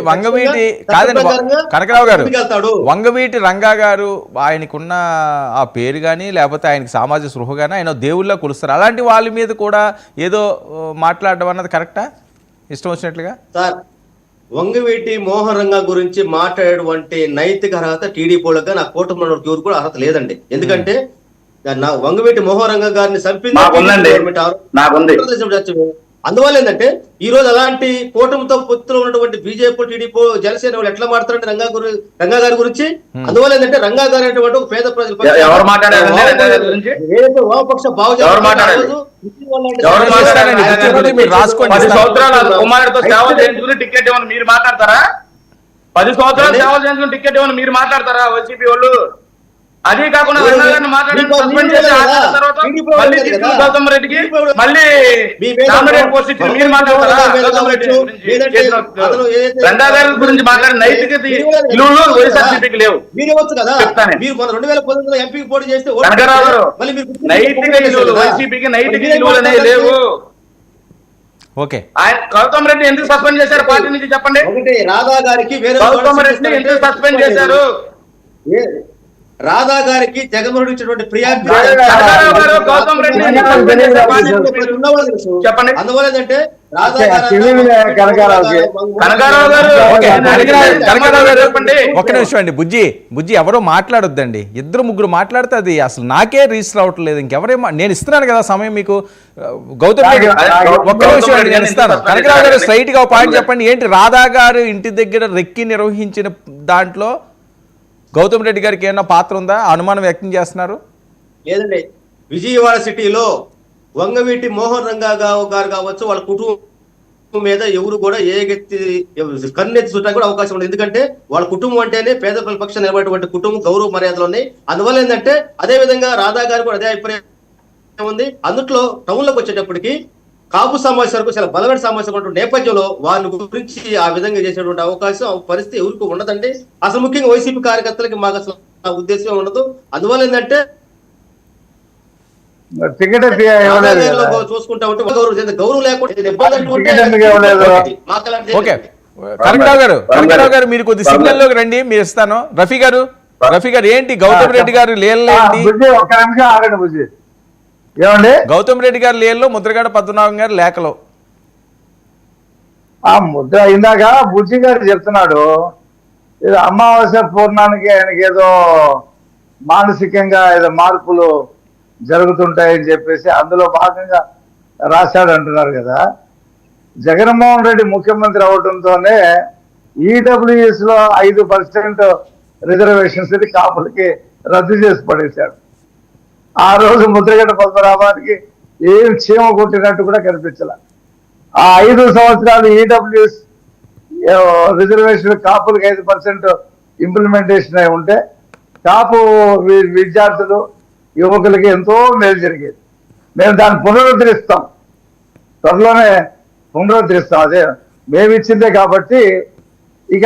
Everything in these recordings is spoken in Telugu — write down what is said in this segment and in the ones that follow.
వంగవీటి కాదండి కనకరావు గారు, వంగవీటి రంగా గారు ఆయనకున్న ఆ పేరు కానీ లేకపోతే ఆయనకి సామాజిక స్పృహ కానీ ఆయన దేవుళ్ళ కొలుస్తారు. అలాంటి వాళ్ళ మీద కూడా ఏదో మాట్లాడడం అన్నది కరెక్టా ఇష్టం వచ్చినట్లుగా? సార్, వంగవీటి మోహన్ రంగా గురించి మాట్లాడేటువంటి నైతిక అర్హత టీడీపీలకు నా కూటమిలో ఎవరు కూడా అర్హత లేదండి. ఎందుకంటే వంగవీటి మోహన్ రంగా గారిని అందువల్ల ఏంటంటే ఈ రోజు అలాంటి కూటమితో పొత్తులో ఉన్నటువంటి బీజేపీ, టీడీపీ, జనసేన వాళ్ళు ఎట్లా మాట్లాడారంటే రంగా గారి గురించి. అందువల్ల ఏంటంటే రంగా గారు అనేటువంటి ఒక పేద ప్రజల వామపక్ష టికెట్ ఇవ్వని మీరు మాట్లాడతారా? 10 సంవత్సరాలు సేవ చేయించుకుని టికెట్ ఇవ్వని మీరు మాట్లాడతారా వైసీపీ వాళ్ళు? అదే కాకుండా మాట్లాడి గౌతమ్ రెడ్డికి మళ్ళీ మీరు మాట్లాడతారా? రంగా గారి గురించి మాట్లాడిన నైతిక విలువలు వైఎస్ఆర్సీపీకి లేవు. కనకరావు గారు, నైతిక విలువలు వైసీపీకి నైతిక విలువలు అనేవి లేవు. ఓకే, ఆయన గౌతమ్ రెడ్డి ఎందుకు సస్పెండ్ చేశారు పార్టీ నుంచి చెప్పండి? రాధా గారికి గౌతమ్ రెడ్డిని ఎందుకు సస్పెండ్ చేశారు? రాధా గారికి జగన్మోహన్ రెడ్డి ఇచ్చినటువంటి ప్రియారిటీ. చెప్పండి. అందువల్ల ఏంటంటే ఒక్క నిమిషం అండి, బుజ్జి ఎవరో మాట్లాడొద్దండి. 2-3 మాట్లాడితే అది అసలు నాకే రిజిస్టర్ అవ్వట్లేదు. ఇంకెవరేమో నేను ఇస్తున్నాను కదా సమయం మీకు. గౌతమ్ రెడ్డి ఒక్క నిమిషం అండి, నేను ఇస్తాను. కనకరావు గారు స్ట్రైట్ గా పాయింట్ చెప్పండి. ఏంటి రాధా గారు ఇంటి దగ్గర రెక్కి నిర్వహించిన దాంట్లో గౌతమ్ రెడ్డి గారికి ఏమన్నా పాత్ర ఉందా? అనుమానం వ్యక్తం చేస్తున్నారు. లేదండి, విజయవాడ సిటీలో వంగవీటి మోహన్ రంగా గారు కావచ్చు, వాళ్ళ కుటుంబం మీద ఎవరు కూడా కన్నెత్తి చుట్టా కూడా అవకాశం ఉంది. ఎందుకంటే వాళ్ళ కుటుంబం అంటేనే పేద ప్రజల పక్షాన నిలబడేటువంటి కుటుంబం, గౌరవ మర్యాదలు ఉన్నాయి. అందువల్ల ఏంటంటే అదే విధంగా రాధా గారు కూడా అదే అభిప్రాయం ఉంది. అందుట్లో టౌన్ లోకి వచ్చేటప్పటికి కాపు సమస్య వరకు చాలా బలమైన సమస్య ఉన్నటువంటి నేపథ్యంలో వారి గురించి ఆ విధంగా చేసేటువంటి అవకాశం పరిస్థితి ఎవరికి ఉండదండి. అసలు ముఖ్యంగా వైసీపీ కార్యకర్తలకి మాకు అసలు ఉద్దేశం ఉండదు. అందువల్ల ఏంటంటే చూసుకుంటా ఉంటే గౌరవం లేకుండా కనకరావు గారు మీరు కొద్ది సిగ్నల్ లోకి రండి, మీరు ఇస్తాను. రఫీ గారు ఏంటి గౌతమ్ రెడ్డి గారు గౌతమ్ రెడ్డి గారి లేల్లో ముద్రగడ పద్మనాభం గారి లేఖలో ఆ ముద్ర ఇందాక బుజ్జి గారు చెప్తున్నాడు, ఏదో అమావాస్య పూర్ణానికి ఆయనకి ఏదో మానసికంగా ఏదో మార్పులు జరుగుతుంటాయని చెప్పేసి అందులో భాగంగా రాశాడు అంటున్నారు కదా. జగన్మోహన్ రెడ్డి ముఖ్యమంత్రి అవడంతోనే ఈడబ్ల్యూఎస్ లో 5% రిజర్వేషన్స్ కాపులకి రద్దు చేసి పడేశాడు. ఆ రోజు ముద్రగడ్డ పద్మనాభానికి ఏం చీమ కొట్టినట్టు కూడా కనిపించాల. ఆ 5 సంవత్సరాలు ఈడబ్ల్యూఎస్ రిజర్వేషన్ కాపులకి 5% ఇంప్లిమెంటేషన్ అయి ఉంటే కాపు విద్యార్థులు యువకులకి ఎంతో మేలు జరిగేది. మేము దాన్ని పునరుద్ధరిస్తాం, త్వరలోనే పునరుద్ధరిస్తాం. అదే మేము ఇచ్చిందే కాబట్టి. ఇక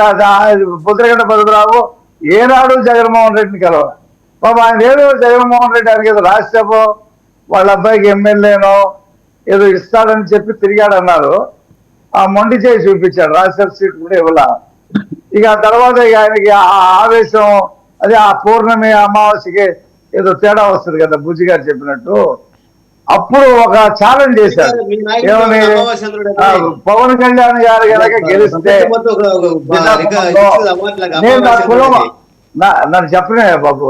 ముద్రగడ్డ పద్మనాభం ఏనాడు జగన్మోహన్ రెడ్డిని కలవాలి. బాబు ఆయన ఏదో జగన్మోహన్ రెడ్డి ఆయనకి ఏదో రాజ్యసభ వాళ్ళ అబ్బాయికి ఎమ్మెల్యేనో ఏదో ఇస్తాడని చెప్పి తిరిగాడు అన్నారు. ఆ మొండి చేసి చూపించాడు, రాజ్యసభ సీట్ కూడా ఇవ్వాల. ఇక ఆ తర్వాత ఇక ఆయనకి ఆ ఆవేశం, అదే ఆ పౌర్ణమి అమావాస్యకి ఏదో తేడా వస్తుంది కదా బుజ్జి గారు చెప్పినట్టు. అప్పుడు ఒక ఛాలెంజ్ చేశారు, ఏమని పవన్ కళ్యాణ్ గారు కనుక గెలిస్తే నేను నా కులం నన్ను చెప్పనే బాబు,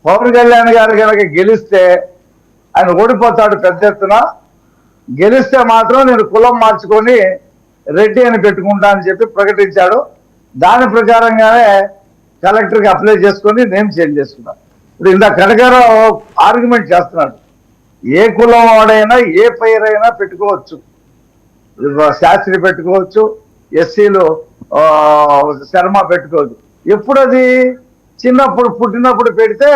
పవన్ కళ్యాణ్ గారు కనుక గెలిస్తే ఆయన ఓడిపోతాడు పెద్ద ఎత్తున, గెలిస్తే మాత్రం నేను కులం మార్చుకొని రెడ్డి అని పెట్టుకుంటా అని చెప్పి ప్రకటించాడు. దాని ప్రకారంగానే కలెక్టర్కి అప్లై చేసుకొని నేమ్ చేంజ్ చేసుకున్నాను. ఇప్పుడు ఇంత కనకరావు ఆర్గ్యుమెంట్ చేస్తున్నాడు, ఏ కులం వాడైనా ఏ పేరైనా పెట్టుకోవచ్చు, శాస్త్రి పెట్టుకోవచ్చు, ఎస్సీలు శర్మ పెట్టుకోవచ్చు. ఎప్పుడు అది చిన్నప్పుడు పుట్టినప్పుడు పెడితే